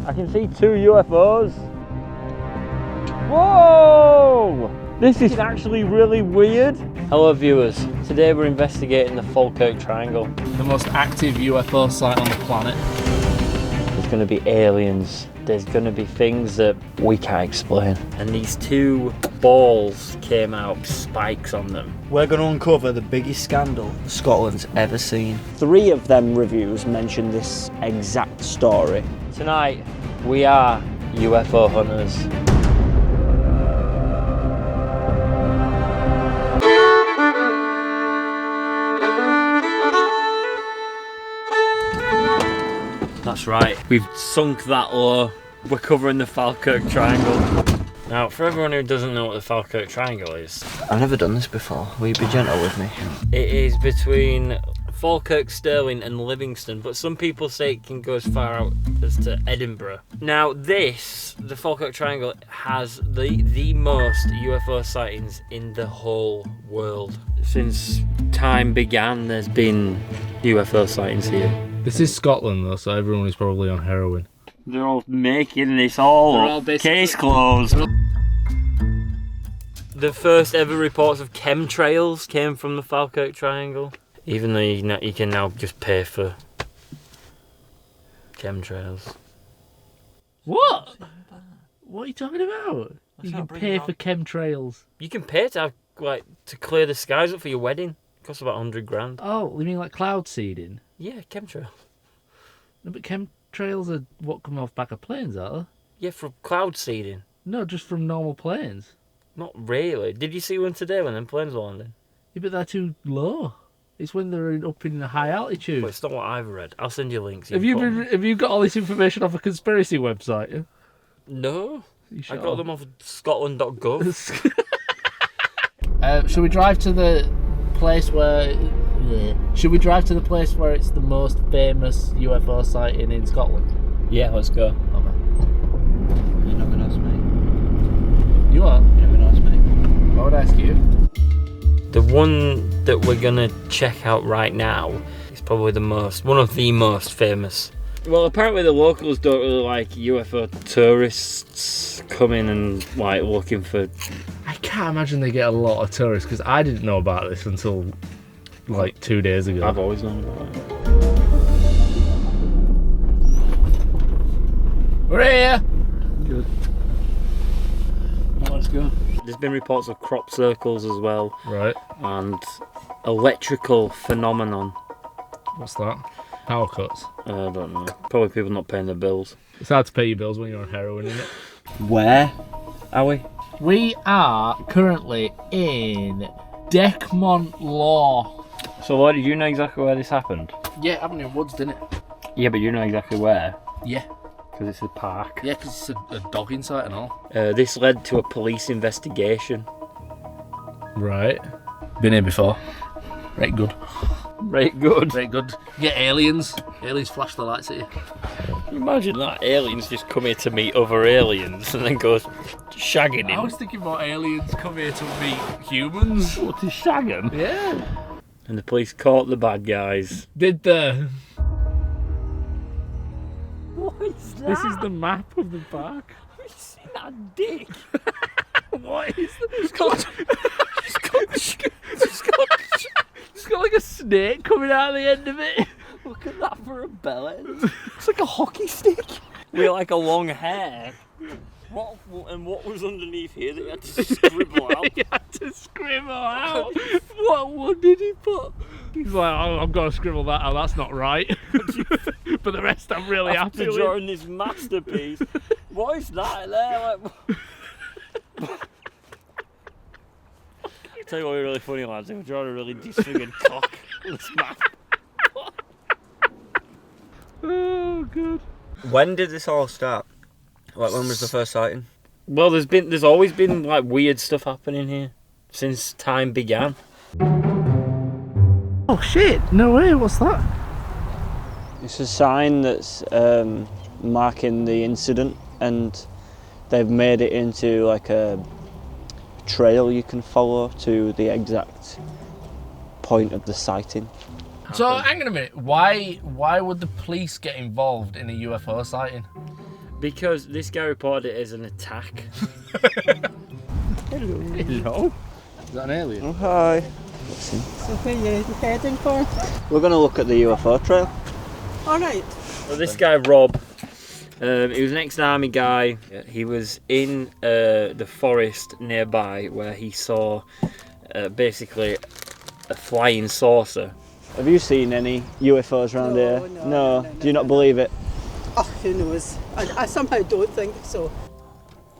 I can see 2 UFOs. Whoa! This is actually really weird. Hello viewers, today we're investigating the Falkirk Triangle. The most active UFO site on the planet. There's going to be aliens. There's going to be things that we can't explain. And these 2 balls came out with spikes on them. We're going to uncover the biggest scandal Scotland's ever seen. 3 of them reviews mention this exact story. Tonight, we are UFO hunters. That's right, we've sunk that low. We're covering the Falkirk Triangle. Now, for everyone who doesn't know what the Falkirk Triangle is, I've never done this before. Will you be gentle with me? it is between Falkirk, Stirling and Livingston, but some people say it can go as far out as to Edinburgh. Now the Falkirk Triangle has the most UFO sightings in the whole world. Since time began, there's been UFO sightings here. This is Scotland though, so everyone is probably on heroin. They're all making this all up. Case closed. The first ever reports of chemtrails came from the Falkirk Triangle. Even though you can now just pay for chemtrails. What? What are you talking about? You can pay for chemtrails. You can pay to have, to clear the skies up for your wedding. It costs about 100 grand. Oh, you mean like cloud seeding? Yeah, chemtrails. No, but chemtrails are what come off back of planes, are they? Yeah, for cloud seeding. No, just from normal planes. Not really. Did you see one today when them planes were landing? Yeah, but they're too low. It's when they're up in a high altitude. Well, it's not what I've read. I'll send you links. Have you got all this information off a conspiracy website? Yeah? No. Sure? I got them off Scotland.gov. Should we drive to the place where... Should we drive to the place where it's the most famous UFO sighting in Scotland? Yeah, let's go. Okay. You're not going to ask me. You are? You're not going to ask me. I would ask you. The one that we're gonna check out right now is probably one of the most famous. Well, apparently the locals don't really like UFO tourists coming and looking for. I can't imagine they get a lot of tourists because I didn't know about this until 2 days ago. I've always known about it. We're here! Good. Well, let's go. There's been reports of crop circles as well. Right. And electrical phenomenon. What's that? Power cuts? I don't know. Probably people not paying their bills. It's hard to pay your bills when you're on heroin, isn't it? Where are we? We are currently in Deckmont Law. So, Lloyd, did you know exactly where this happened? Yeah, Avenue Woods, didn't it? Yeah, but you know exactly where? Yeah. Because it's a park. Yeah, because it's a dogging site and all. This led to a police investigation. Right. Been here before. Right good. Right, good. Right good. Get aliens. Aliens flash the lights at you. Imagine that, aliens just come here to meet other aliens and then go shagging I him. was thinking about aliens come here to meet humans. What, to shag him? Yeah. And the police caught the bad guys. Did the... What is that? This is the map of the park. Have you seen that dick? What is that? It's got It's got like a snake coming out of the end of it. Look at that for a belly. It's like a hockey stick. With like a long hair. What was underneath here that you had to scribble out? You had to scribble out. What did he put? He's like, oh, I've got to scribble that out. That's not right. But the rest I'm really happy After with. drawing this masterpiece. What is that there? I'll tell you what would be really funny, lads. If we drawing a really disfigured cock on this map. Oh, good. When did this all start? When was the first sighting? Well, there's always been weird stuff happening here since time began. Oh shit! No way. What's that? It's a sign that's marking the incident, and they've made it into a trail you can follow to the exact point of the sighting. So hang on a minute. Why would the police get involved in a UFO sighting? Because this guy reported it as an attack. Hello. Is that an alien? Oh, hi. So where are you heading for? We're going to look at the UFO trail. Alright. So this guy Rob, he was an ex-army guy. He was in the forest nearby where he saw basically a flying saucer. Have you seen any UFOs around here? No. Do you not believe it? Oh, who knows? I somehow don't think so.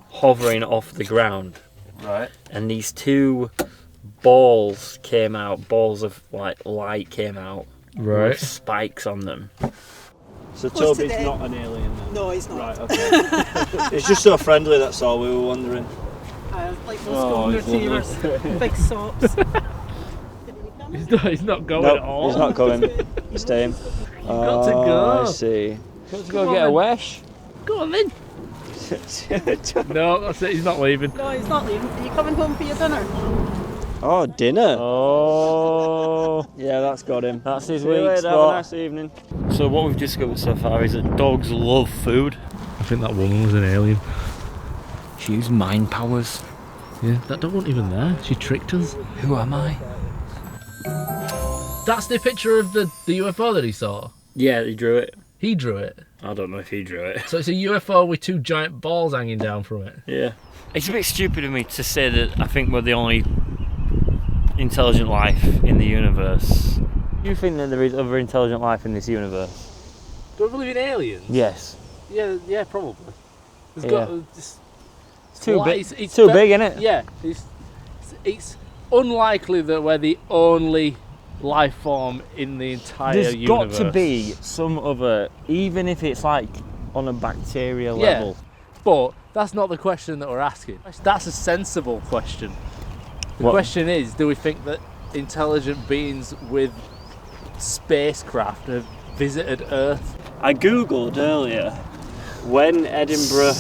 Hovering off the ground. Right. And these two balls came out, balls of like light came out. Right. With spikes on them. So Close to Toby's the not an alien then? No, he's not. Right, okay. It's just so friendly, that's all we were wondering. Like those golden retrievers, big sops. He's not going No, at all. he's not going. He's staying. You've got to go. I see. Got to go get a wish. Go on then. No, that's it. He's not leaving. No, he's not leaving. Are you coming home for your dinner? Oh, dinner. Oh, Yeah, that's got him. that's his See you week later, have a spot. nice evening. So what we've discovered so far is that dogs love food. I think that woman was an alien. She used mind powers. Yeah, that dog wasn't even there. She tricked us. Who am I? That's the picture of the UFO that he saw. Yeah, he drew it. He drew it. I don't know if he drew it. So it's a UFO with two giant balls hanging down from it. Yeah. It's a bit stupid of me to say that I think we're the only intelligent life in the universe. Do you think that there is other intelligent life in this universe? Do I believe in aliens? Yes. Yeah, probably. It's Yeah. it's Too like- big. it's Too be- big, innit? Yeah, it's unlikely that we're the only life form in the entire There's universe. got to be some other, even if it's like on a bacteria Yeah. level. But that's not the question that we're asking. That's a sensible question. The What? question is, do we think that intelligent beings with spacecraft have visited Earth? I googled earlier when Edinburgh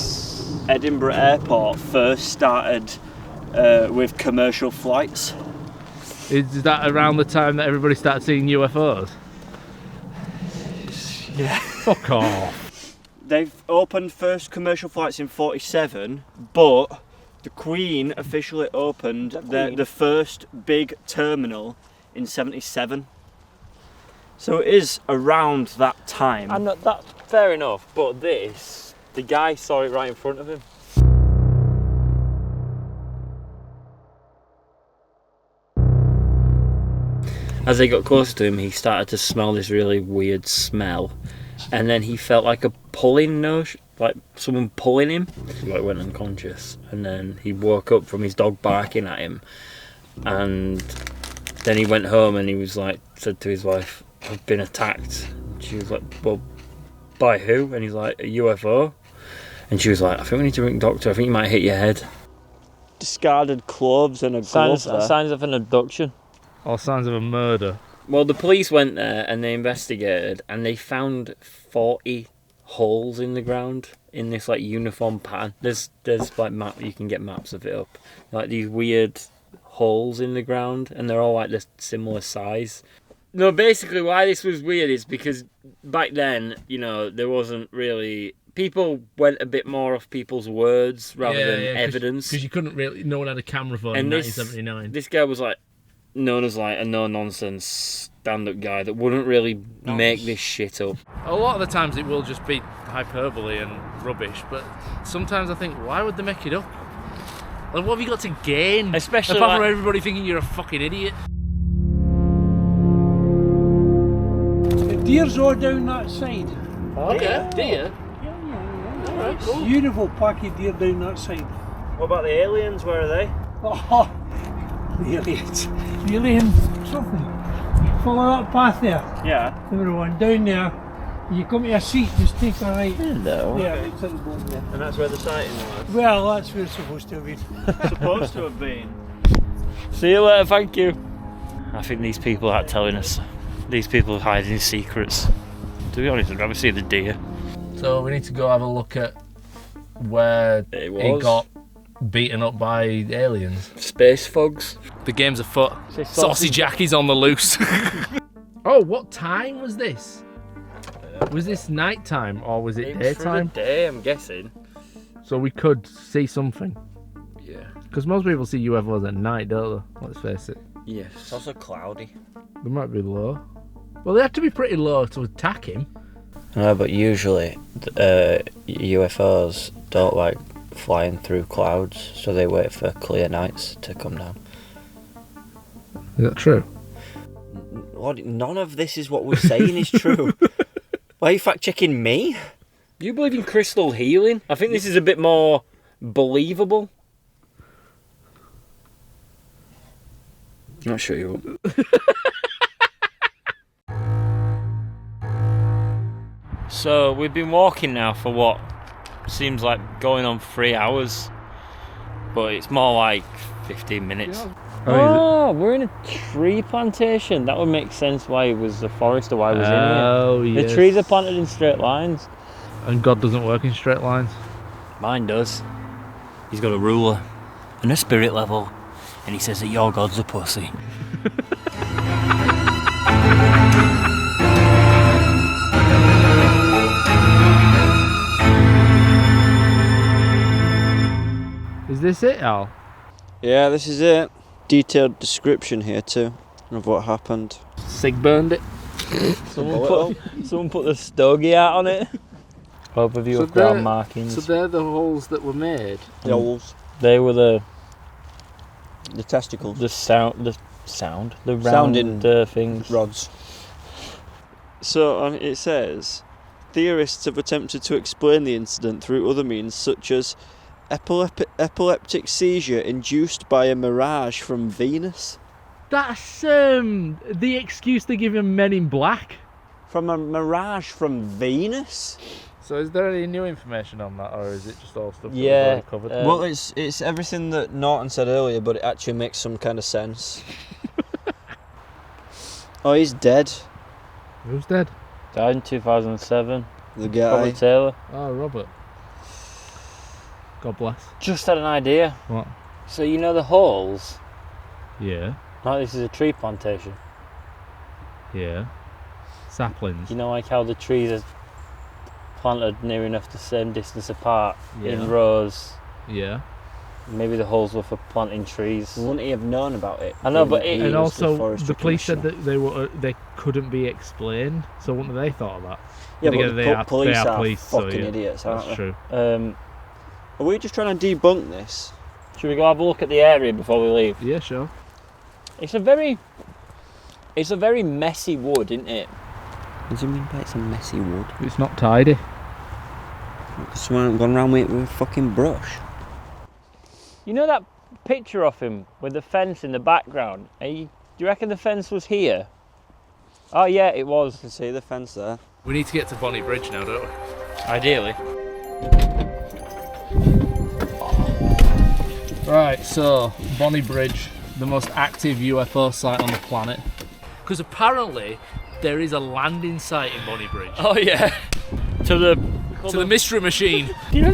Airport first started with commercial flights. Is that around the time that everybody started seeing UFOs? Yeah. Fuck off. They've opened first commercial flights in 47, but the Queen officially opened the first big terminal in 77. So it is around that time. And that's fair enough, but this, the guy saw it right in front of him. As they got closer to him, he started to smell this really weird smell, and then he felt like a pulling nose, like someone pulling him. He like went unconscious, and then he woke up from his dog barking at him, and then he went home and he was like, said to his wife, "I've been attacked." And she was like, "Well, by who?" And he's like, "A UFO." And she was like, "I think we need to ring a doctor. I think you might hit your head." Discarded clothes and a glove there. Signs of an abduction. All signs of a murder. Well, the police went there and they investigated, and they found 40 holes in the ground in this like uniform pattern. There's like map, you can get maps of it up, like these weird holes in the ground, and they're all like this similar size. No, basically why this was weird is because back then, you know, there wasn't really, people went a bit more off people's words rather than evidence. Because you couldn't really, no one had a camera phone And in this- 1979. This guy was like known as like a no-nonsense stand-up guy that wouldn't really make this shit up. A lot of the times it will just be hyperbole and rubbish, but sometimes I think, why would they make it up? Like, what have you got to gain? Especially apart like- from everybody thinking you're a fucking idiot. The deer's all down that side. Okay, dear. Alright, cool. Beautiful pack of deer down that side. What about the aliens? Where are they? Oh, the aliens. The alien something. Follow that path there. Yeah. Everyone down there. You come to a seat, just take a right. Hello. There, it's in the boat there. And that's where the sighting was. Well, that's where it's supposed to be. Supposed to have been. See you later, thank you. I think these people aren't telling us. These people are hiding secrets. To be honest, I'd rather see the deer. So we need to go have a look at where It he was. got beaten up by aliens. Space fogs. The game's afoot. Saucy Jackie's on the loose. Oh, what time was this? Was this nighttime or was it It was for the daytime? day, I'm guessing. So we could see something. Yeah. Because most people see UFOs at night, don't they? Let's face it. Yes. It's also cloudy. They might be low. Well, they have to be pretty low to attack him. No, but usually UFOs don't like flying through clouds, so they wait for clear nights to come down. Is that true? What? None of this is what we're saying is true. Why are you fact checking me? Do you believe in crystal healing? I think this is a bit more believable. Not sure you will. So we've been walking now for what seems like going on 3 hours, but it's more like 15 minutes. Oh, we're in a tree plantation. That would make sense why it was a forest or why it was in here. Oh, yes. The trees are planted in straight lines. And God doesn't work in straight lines. Mine does. He's got a ruler and a spirit level, and he says that your God's a pussy. Is this it, Al? Yeah, this is it. Detailed description here too of what happened. Sig burned it. Someone put the stogie out on it. Overview So of ground they're- markings. So they're the holes that were made. The owls, They were the testicles, round Sounding things. rods. So it says, theorists have attempted to explain the incident through other means such as epileptic seizure induced by a mirage from Venus. That's the excuse they give in Men in Black. From a mirage from Venus? So is there any new information on that, or is it just all stuff that we've Yeah, already covered? Well, it's everything that Norton said earlier, but it actually makes some kind of sense. Oh, he's dead. Who's dead? Died in 2007. The guy. Robert Taylor. Oh, Robert. God bless. Just had an idea. What? So you know the holes? Yeah. Like this is a tree plantation. Yeah. Saplings. You know like how the trees are planted near enough the same distance apart Yeah. in rows? Yeah. Maybe the holes were for planting trees. Wouldn't he have known about it? I know, but it- And was also, forestry the police said commissioner. that they couldn't be explained. So wouldn't they thought of that? Yeah, Then but again, the they are police are police, so fucking yeah, idiots, aren't That's they? true. Are we just trying to debunk this? Should we go have a look at the area before we leave? Yeah, sure. It's a very messy wood, isn't it? What do you mean by it's a messy wood? It's not tidy. Someone gone around with a fucking brush. You know that picture of him with the fence in the background? Do you reckon the fence was here? Oh yeah, it was. I can see the fence there. We need to get to Bonnie Bridge now, don't we? Ideally. Right, so Bonnie Bridge, the most active UFO site on the planet. Because apparently there is a landing site in Bonnie Bridge. Oh yeah. To the Mystery Machine. Man,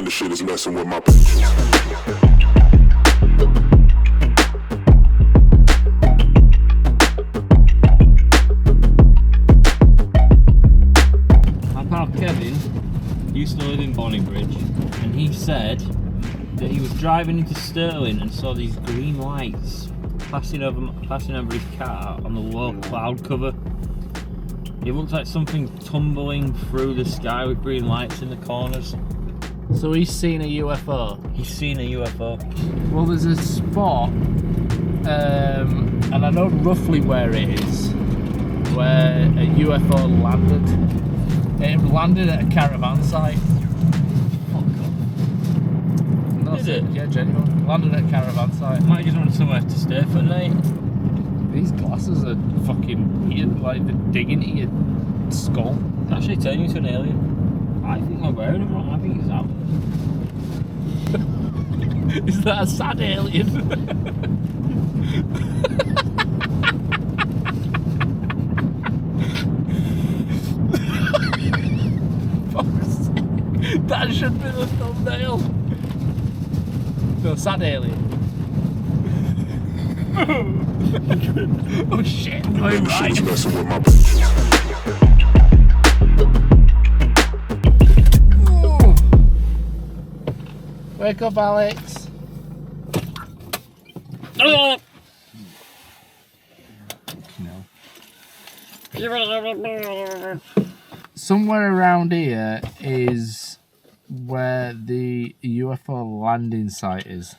this shit is messing with my bitch. My pal Kevin used to live in Bonnie Bridge, and he said that he was driving into Stirling and saw these green lights passing over his car on the low cloud cover. It looked like something tumbling through the sky with green lights in the corners. So he's seen a UFO. He's seen a UFO. Well, there's a spot, and I know roughly where it is, where a UFO landed. It landed at a caravan site. No, Did it? Yeah, genuinely. Landed at a caravan site. Might just want somewhere to stay for the night. These glasses are fucking weird, like they're digging into your skull. Actually turn you into an alien. I think I'm wearing them wrong. I think it's out. Is that a sad alien? Fuck's sake. That should be the thumbnail. No, sad alien. Oh shit, going Man, this shit right. is messing with my bitch. Wake up, Alex. Somewhere around here is where the UFO landing site is.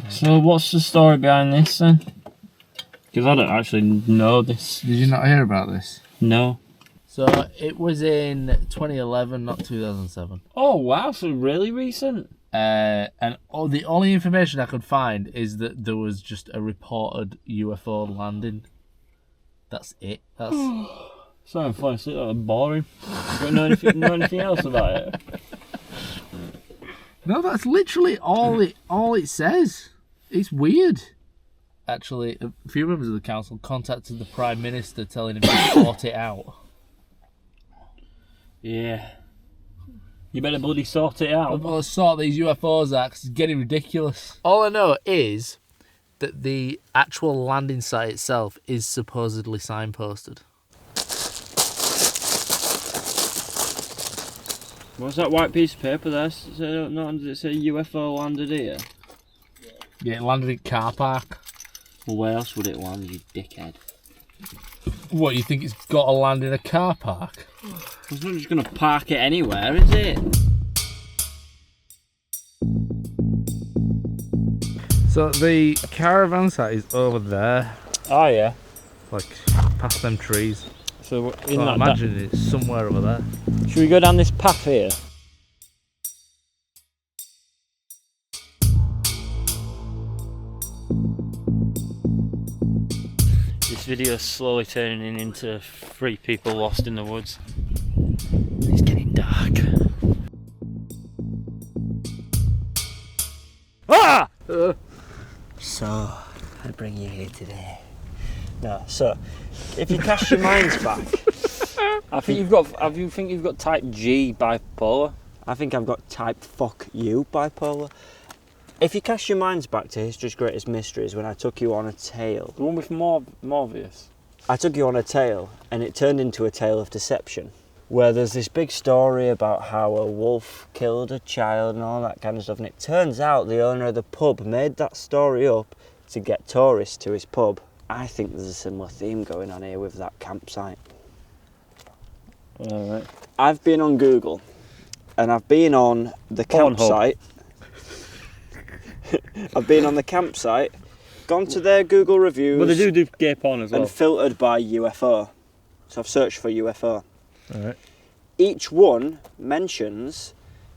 So what's the story behind this then? Because I don't actually know this. Did you not hear about this? No. So it was in 2011, not 2007. Oh wow, so really recent. And the only information I could find is that there was just a reported UFO landing. That's it. That's So I'm falling asleep, that was boring. Don't know anything else about it. no. That's literally all it says. It's weird. Actually, a few members of the council contacted the Prime Minister telling him to sort it out. Yeah. You better bloody sort it out. Well, sort these UFOs out 'cause it's getting ridiculous. All I know is that the actual landing site itself is supposedly signposted. What's that white piece of paper there? Does it say UFO landed here? Yeah, it landed in car park. Well, where else would it land, you dickhead? What, you think it's got to land in a car park? It's not just going to park it anywhere, is it? So the caravan site is over there, Oh yeah. like past them trees. So So I imagine it's somewhere over there. should we go down this path here? This video is slowly turning into 3 people lost in the woods. It's getting dark. Ah! So, I bring you here today. No, so, if you cast your minds back, I think you've got type G bipolar. I think I've got type fuck you bipolar. If you cast your minds back to history's greatest mysteries, when I took you on a tale, The one with Morbius. I took you on a tale, and it turned into a tale of deception, where there's this big story about how a wolf killed a child and all that kind of stuff, and it turns out the owner of the pub made that story up to get tourists to his pub. I think there's a similar theme going on here with that campsite. Alright. I've been on Google, and I've been on the campsite. I've been on the campsite, gone to their Google reviews, Well, they do gay porn as well. and filtered by UFO. So I've searched for UFO. Alright. Each one mentions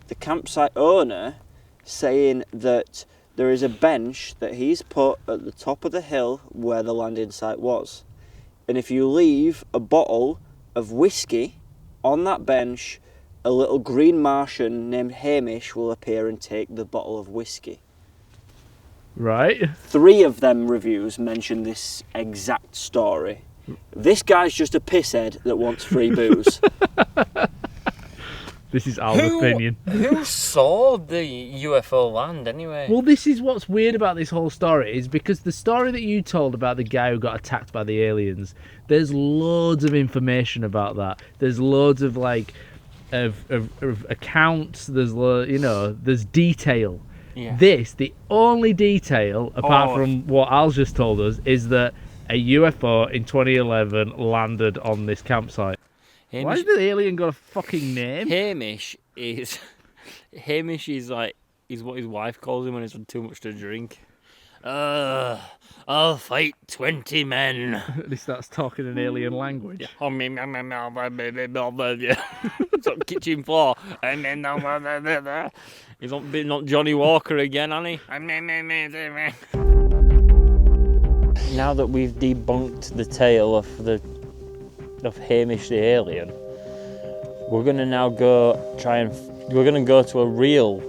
the campsite owner saying that there is a bench that he's put at the top of the hill where the landing site was. And if you leave a bottle of whiskey on that bench, a little green Martian named Hamish will appear and take the bottle of whiskey. Right. 3 of them reviews mention this exact story. This guy's just a pisshead that wants free booze. This is our opinion. Who saw the UFO land anyway? Well, this is what's weird about this whole story, is because the story that you told about the guy who got attacked by the aliens, there's loads of information about that. There's loads of of accounts. There's there's detail. Yeah. The only detail apart from what Al's just told us is that a UFO in 2011 landed on this campsite. Why has the alien got a fucking name? Hamish is like what his wife calls him when he's had too much to drink. I'll fight 20 men. He starts talking an alien language. It's on kitchen floor. He's not Johnny Walker again, hasn't he? Now that we've debunked the tale of Hamish the alien, we're gonna now go to a real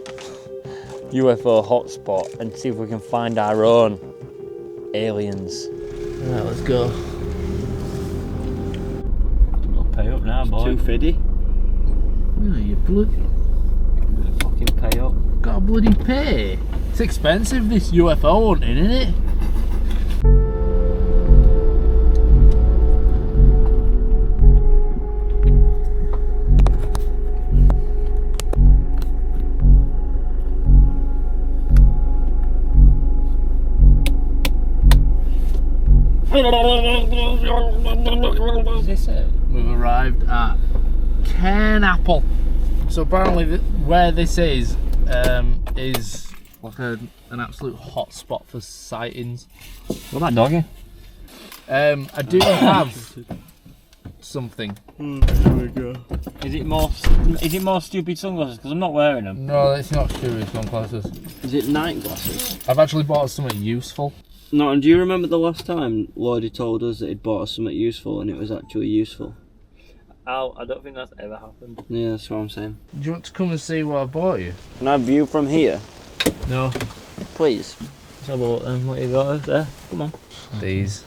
UFO hotspot and see if we can find our own aliens. Right, let's go. I'll pay up now, boy. $250. Oh, you Fucking pay up. gotta bloody pay. It's expensive, this UFO hunting, isn't it? Is this it? We've arrived at Cairn Apple. So apparently where this is like an absolute hotspot for sightings. What about doggy? I do have something. There we go. Is it more stupid sunglasses? Because I'm not wearing them. No, it's not stupid sunglasses. Is it night glasses? I've actually bought something useful. No, and do you remember the last time Lloydie told us that he'd bought us something useful and it was actually useful? Oh, I don't think that's ever happened. Yeah, that's what I'm saying. Do you want to come and see what I bought you? Can I view from here? No. Please. Let's have a look then. What you got there? Come on. These.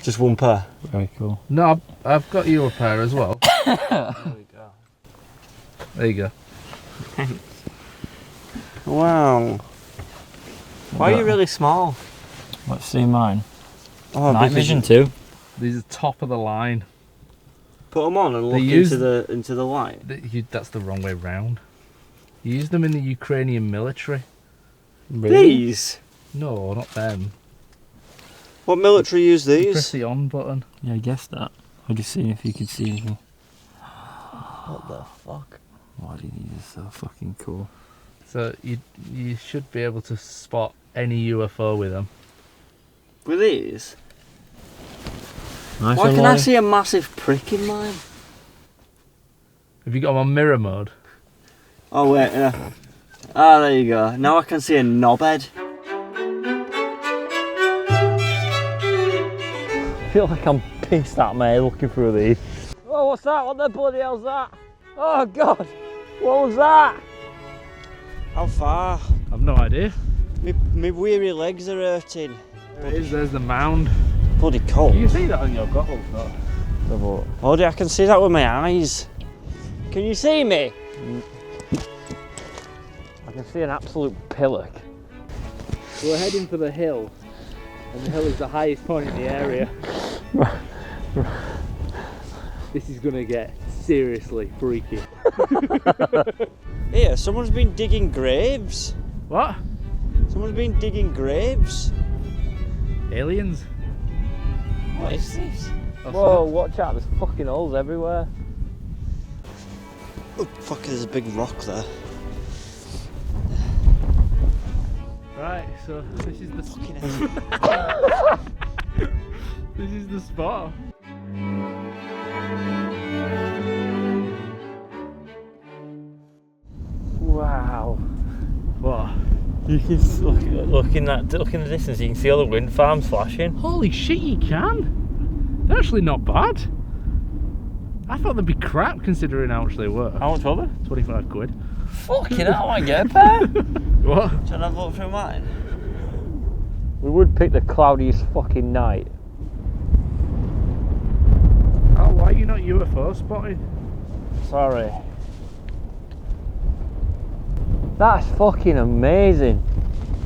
Just one pair. Very cool. No, I've got you a pair as well. There we go. There you go. Wow. Why are you really small? Let's see mine. Oh, Night vision too. These are top of the line. Put them on and look use- into the light. That's the wrong way round. You use them in the Ukrainian military. These? No, not them. What military use You press these? the on button. Yeah, I guessed that. I'll just see if you could see anything. What the fuck? Why do these are so fucking cool? So you should be able to spot any UFO with them. With these? Nice. Why can I see a massive prick in mine? Have you got them on mirror mode? Oh wait, yeah. Ah, there you go. Now I can see a knobhead. I feel like I'm pissed at me looking through these. Oh, what's that? What the bloody hell's that? Oh god! What was that? How far? I've no idea. Me weary legs are hurting. There it is, there's the mound. Bloody cold. You see that on your goggles, though? Oh dear, I can see that with my eyes. Can you see me? I can see an absolute pillock. We're heading for the hill, and the hill is the highest point in the area. This is gonna get seriously freaky. Here, someone's been digging graves. What? Someone's been digging graves. Aliens? What is this? Whoa, watch out, there's fucking holes everywhere. Oh fuck, there's a big rock there. Right, so this is the Fucking this is the spot. Wow. What? You can look in the distance, you can see all the wind farms flashing. Holy shit, you can? They're actually not bad. I thought they'd be crap considering how much they were. How much were they? 25 quid. Fucking hell, I get a pair. What? Can I have a look through mine? We would pick the cloudiest fucking night. Oh, why are you not UFO spotting? Sorry. That's fucking amazing.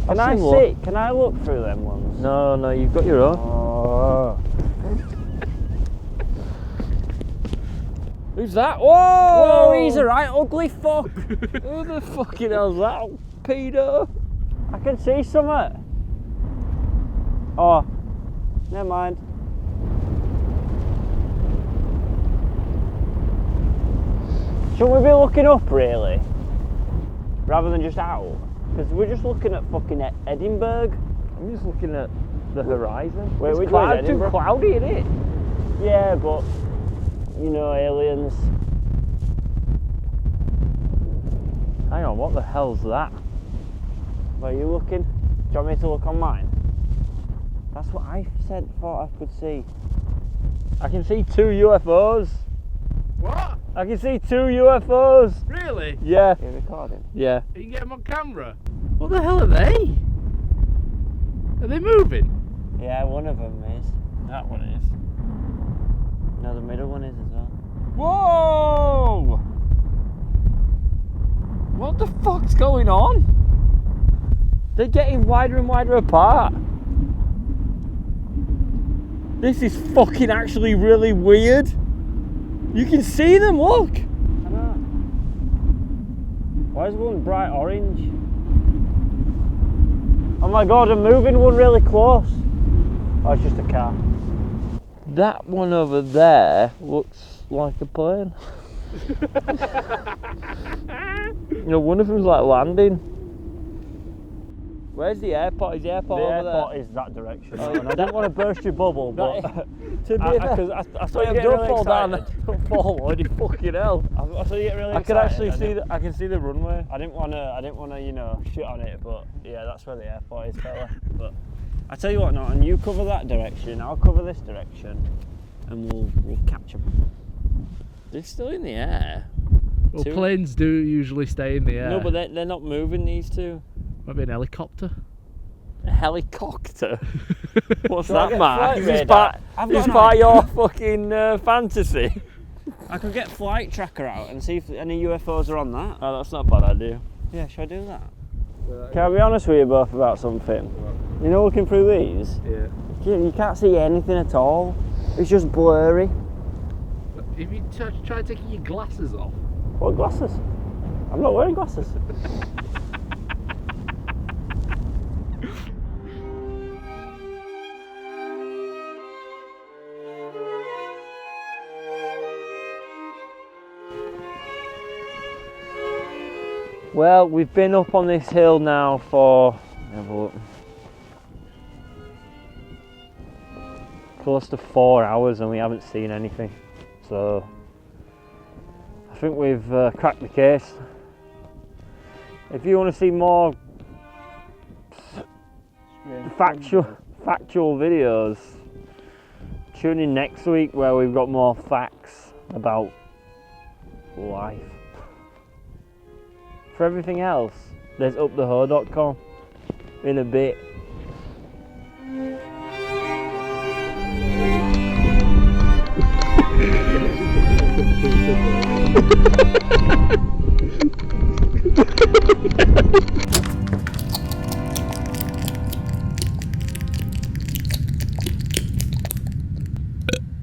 Can I see? Can I look through them ones? No, you've got your own. Oh. Who's that? Whoa! He's a right ugly fuck. Who the fucking hell's that? Pedo. I can see something. Oh, never mind. Shouldn't we be looking up really? Rather than just out? Because we're just looking at fucking Edinburgh. I'm just looking at the horizon. Wait, It's which way is too Edinburgh? cloudy, isn't it? Yeah, but you know, aliens. Hang on, what the hell's that? Where are you looking? Do you want me to look on mine? That's what I said, thought I could see. I can see 2 UFOs. What? I can see 2 UFOs. Really? Yeah. Are you recording? Yeah. You can get them on camera. What the hell are they? Are they moving? Yeah, one of them is. That one is. No, the middle one is as well. Whoa! What the fuck's going on? They're getting wider and wider apart. This is fucking actually really weird. You can see them, look. I know. Why is one bright orange? Oh my god, I'm moving one really close. Oh, it's just a car. That one over there looks like a plane. One of them's like landing. Where's the airport? Is the airport over there? The airport is that direction. And I didn't want to burst your bubble, but To be fair, I saw you don't get really fall down. excited. Don't fall, Woody. Fucking hell. I saw you get really I excited. can actually see I can see the runway. I didn't want to, shit on it, but yeah, that's where the airport is, fella. But I tell you what, Norton, you cover that direction, I'll cover this direction, and we'll catch them. They're still in the air. Well, Two. planes do usually stay in the air. No, but they're not moving, these two. Might be an helicopter. A helicopter? What's Shall I that, get Mark? flight Is this radar? part, I've is got an part idea. your fucking fantasy? I could get flight tracker out and see if any UFOs are on that. Oh, that's not a bad idea. Yeah, should I do that? Can I be honest with you both about something? You know, looking through these, Yeah. you can't see anything at all. It's just blurry. If you try taking your glasses off. What glasses? I'm not wearing glasses. Well, we've been up on this hill now for close to 4 hours and we haven't seen anything. So I think we've cracked the case. If you want to see more factual videos, tune in next week where we've got more facts about life. For everything else, there's uptheho.com in a bit.